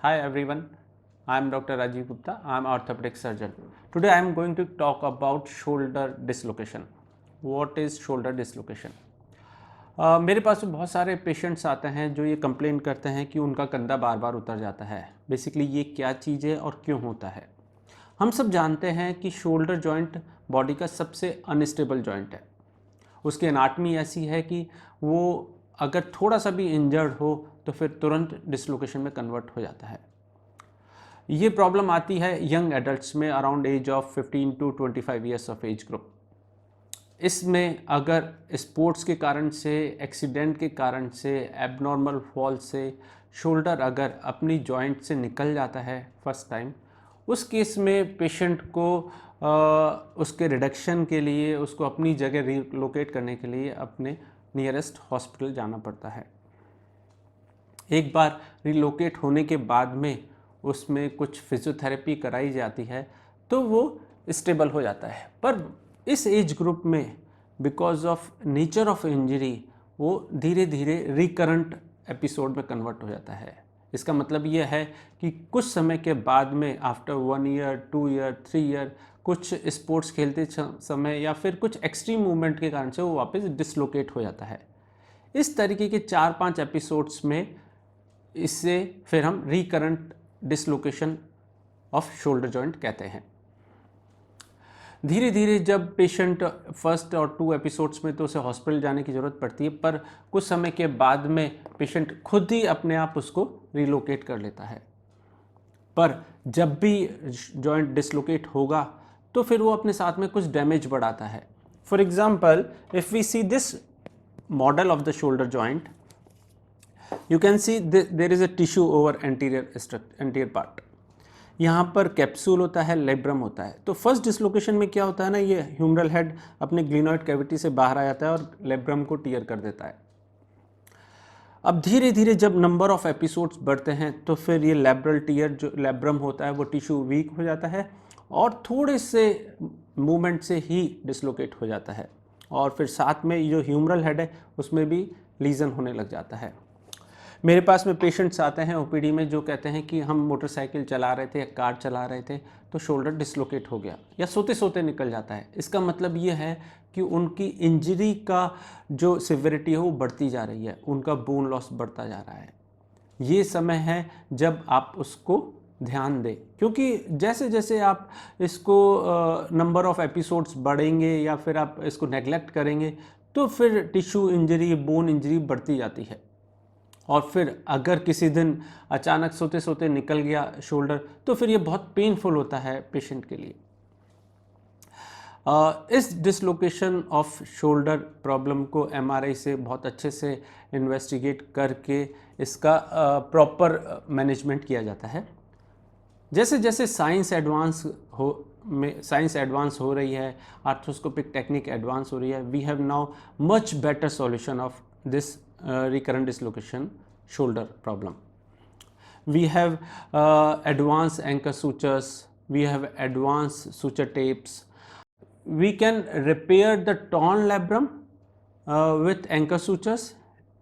Hi everyone, I am Dr. Rajiv Gupta. I am orthopedic surgeon. Today I am going to talk about shoulder dislocation. What is shoulder dislocation? मेरे पास बहुत सारे patients आते हैं जो ये complain करते हैं कि उनका कंधा बार बार उतर जाता है। बेसिकली ये क्या चीज़ है और क्यों होता है? हम सब जानते हैं कि शोल्डर जॉइंट बॉडी का सबसे अनस्टेबल जॉइंट है। उसकी एनाटमी ऐसी है कि वो अगर थोड़ा सा भी इंजर्ड हो तो फिर तुरंत डिसलोकेशन में कन्वर्ट हो जाता है। ये प्रॉब्लम आती है यंग एडल्ट्स में around age of 15 to 25 years of age group. इसमें अगर स्पोर्ट्स के कारण से, एक्सीडेंट के कारण से, एबनॉर्मल फॉल से शोल्डर अगर अपनी जॉइंट से निकल जाता है फर्स्ट टाइम, उस केस में पेशेंट को उसके रिडक्शन के लिए, उसको अपनी जगह रिलोकेट करने के लिए अपने नियरेस्ट हॉस्पिटल जाना पड़ता है। एक बार रिलोकेट होने के बाद में उसमें कुछ फिजियोथेरेपी कराई जाती है तो वो स्टेबल हो जाता है। पर इस एज ग्रुप में because of nature of injury वो धीरे धीरे रिकरेंट एपिसोड में कन्वर्ट हो जाता है। इसका मतलब ये है कि कुछ समय के बाद में आफ्टर 1 ईयर, 2 ईयर, 3 ईयर कुछ स्पोर्ट्स खेलते समय या फिर कुछ एक्सट्रीम मूवमेंट के कारण से वो वापस डिसलोकेट हो जाता है। इस तरीके के 4-5 एपिसोड्स में इससे फिर हम recurrent dislocation off shoulder joint कहते हैं। धीरे धीरे जब पेशेंट फर्स्ट और 2 एपिसोड्स में तो उसे हॉस्पिटल जाने की ज़रूरत पड़ती है, पर कुछ समय के बाद में पेशेंट खुद ही अपने आप उसको रिलोकेट कर लेता है। पर जब भी जॉइंट डिसलोकेट होगा तो फिर वो अपने साथ में कुछ डैमेज बढ़ाता है। For example, if we see this model of the shoulder joint, you can see there is a tissue over anterior part. यहाँ पर कैप्सूल होता है, लेब्रम होता है। तो फर्स्ट डिसलोकेशन में क्या होता है ना, ये ह्यूमरल हेड अपने ग्लिनॉइड कैविटी से बाहर आ जाता है और लेब्रम को टियर कर देता है। अब धीरे धीरे जब नंबर ऑफ एपिसोड्स बढ़ते हैं तो फिर ये लेब्रल टियर जो लेब्रम होता है वो टिश्यू वीक हो जाता है और थोड़े से मूवमेंट से ही डिसलोकेट हो जाता है और फिर साथ में जो ह्यूमरल हेड है उसमें भी लीजन होने लग जाता है। मेरे पास में पेशेंट्स आते हैं ओपीडी में जो कहते हैं कि हम मोटरसाइकिल चला रहे थे या कार चला रहे थे तो शोल्डर डिसलोकेट हो गया या सोते सोते निकल जाता है। इसका मतलब ये है कि उनकी इंजरी का जो सिवियरिटी है वो बढ़ती जा रही है, उनका बोन लॉस बढ़ता जा रहा है। ये समय है जब आप उसको ध्यान दें, क्योंकि जैसे जैसे आप इसको नंबर ऑफ एपिसोड्स बढ़ेंगे या फिर आप इसको नेग्लेक्ट करेंगे तो फिर टिश्यू इंजरी, बोन इंजरी बढ़ती जाती है। और फिर अगर किसी दिन अचानक सोते सोते निकल गया शोल्डर तो फिर ये बहुत पेनफुल होता है पेशेंट के लिए। इस डिसलोकेशन ऑफ शोल्डर प्रॉब्लम को एमआरआई से बहुत अच्छे से इन्वेस्टिगेट करके इसका प्रॉपर मैनेजमेंट किया जाता है। जैसे जैसे साइंस एडवांस हो रही है, आर्थ्रोस्कोपिक टेक्निक एडवांस हो रही है, we have now much better solution of this recurrent dislocation shoulder problem. We have advanced anchor sutures, we have advanced suture tapes. We can repair the torn labrum with anchor sutures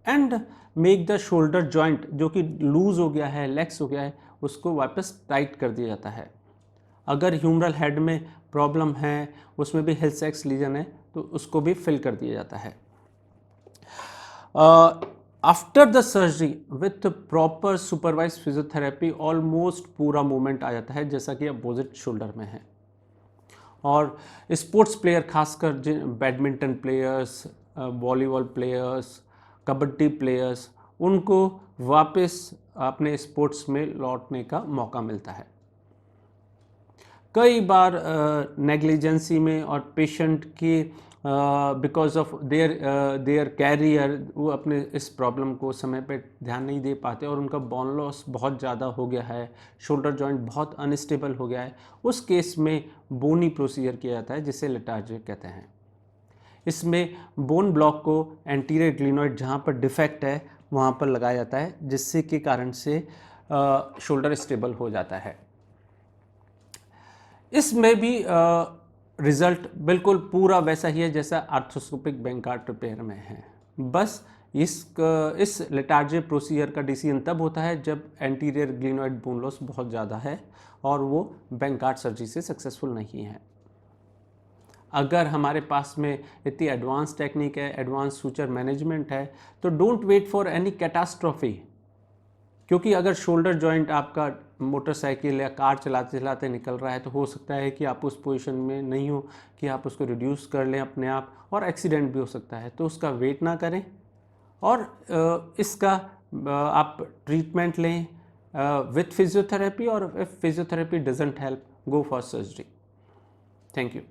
and make the shoulder joint जो कि loose हो गया है, lakes हो गया है, उसको वापस टाइट कर दिया जाता है। अगर ह्यूमरल हेड में प्रॉब्लम है, उसमें भी हिल-सैक्स लीजन है तो उसको भी फिल कर दिया जाता है। After the surgery with proper supervise physiotherapy almost पूरा मूवमेंट आ जाता है जैसा कि अपोजिट शोल्डर में है। और स्पोर्ट्स प्लेयर, खासकर badminton players, volleyball players, kabaddi players, उनको वापस अपने स्पोर्ट्स में लौटने का मौका मिलता है। कई बार नेग्लिजेंसी में और पेशेंट की बिकॉज ऑफ देयर कैरियर वो अपने इस प्रॉब्लम को समय पे ध्यान नहीं दे पाते और उनका बोन लॉस बहुत ज़्यादा हो गया है, शोल्डर जॉइंट बहुत अनस्टेबल हो गया है, उस केस में बोनी प्रोसीजर किया जाता है जिसे लेटार्जी कहते हैं। इसमें बोन ब्लॉक को एंटीरियर ग्लिनॉइड जहाँ पर डिफेक्ट है वहाँ पर लगाया जाता है जिससे के कारण से शोल्डर स्टेबल हो जाता है। इसमें भी रिज़ल्ट बिल्कुल पूरा वैसा ही है जैसा आर्थ्रोस्कोपिक बैंकार्ड रिपेयर में है, बस इस लेटार्जी प्रोसीजर का डिसीजन तब होता है जब एंटीरियर ग्लिनोइड बोन लॉस बहुत ज़्यादा है और वो बैंकार्ड सर्जरी से सक्सेसफुल नहीं है। अगर हमारे पास में इतनी एडवांस टेक्निक है, एडवांस सूचर मैनेजमेंट है, तो don't wait for any catastrophe. क्योंकि अगर शोल्डर जॉइंट आपका मोटरसाइकिल या कार चलाते चलाते निकल रहा है तो हो सकता है कि आप उस पोजीशन में नहीं हो कि आप उसको रिड्यूस कर लें अपने आप, और एक्सीडेंट भी हो सकता है। तो उसका वेट ना करें और इसका आप ट्रीटमेंट लें विथ फिजियोथेरेपी, और if physiotherapy doesn't help, go for surgery. Thank you.